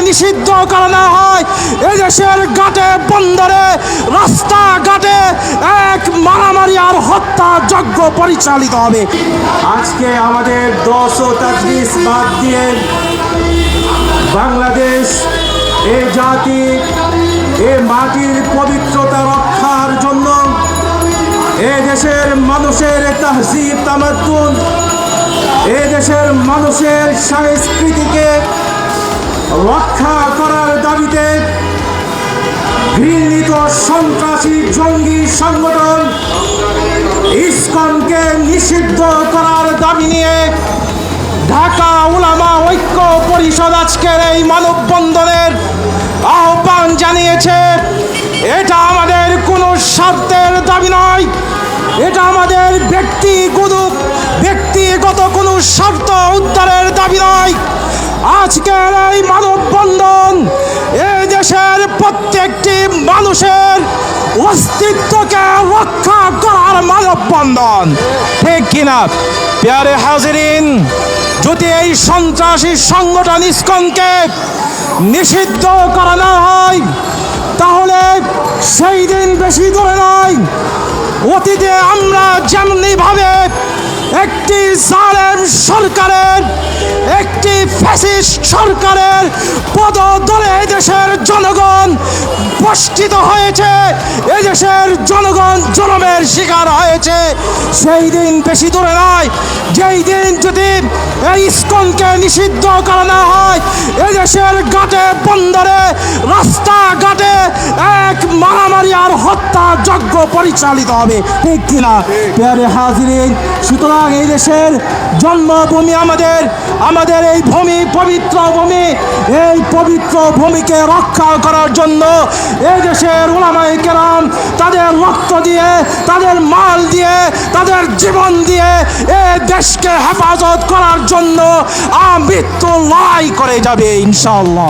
নিষিদ্ধ করা হয়, এদেশের ঘাটে বন্দরে রাস্তাঘাটে এক মারামারি আর হত্যা যজ্ঞ পরিচালিত হবে। আজকে আমাদের 10 ও তাজলিস বাদ দিয়ে বাংলাদেশ এ জাতি এ মাটির পবিত্রতা রক্ষার জন্য এ দেশের মানুষের তাহজিব তামাদ্দুন এ দেশের মানুষের সংস্কৃতিকে রক্ষা করার দাবিতে ঘৃণিত সন্ত্রাসী জঙ্গি সংগঠন ইসকনকে নিষিদ্ধ করার দাবি নিয়ে ঢাকা উলামা ঐক্য পরিষদ আজকের এই মানববন্ধনের আহ্বান জানিয়েছে। এটা আমাদের কোনো স্বার্থের দাবি নয়, এটা আমাদের ব্যক্তিগত কোনো স্বার্থ উদ্ধারের দাবি নয়। আজকের এই মানববন্ধন এই দেশের প্রত্যেকটি মানুষের অস্তিত্বকে রক্ষা করার মানববন্ধন, ঠিক কিনা? প্যারে হাজিরিন, যদি এই সন্ত্রাসী সংগঠন ইসকনকে নিষিদ্ধ করা না হয় তাহলে সেই দিন বেশি দূরে নয়। অতীতে আমরা যেমনিভাবে একটি জালেম সরকারের, একটি ফ্যাসিস্ট সরকারের পদতলে এদেশের জনগণ বঞ্চিত হয়েছে, এদেশের জনগণ জুলুমের শিকার হয়েছে, সেই দিন বেশি দূরে নয় যেই দিন যদি এই ইসকনকে নিষিদ্ধ করা না হয় এদেশের ঘাটে বন্দরে রাস্তাঘাটে এক মারামারি আর হত্যা যজ্ঞ পরিচালিত হবে, ঠিক কিনা? প্যারে হাজিরিন, সুতরাং এই দেশের জন্মভূমি আমাদের এই ভূমি পবিত্র ভূমি, এই পবিত্র ভূমিকে রক্ষা করার জন্য এই দেশের উলামায়ে কেরাম তাদের রক্ত দিয়ে, তাদের মাল দিয়ে, তাদের জীবন দিয়ে এই দেশকে হেফাজত করার জন্য আমৃত্যু লড়াই করে যাবে ইনশাআল্লাহ।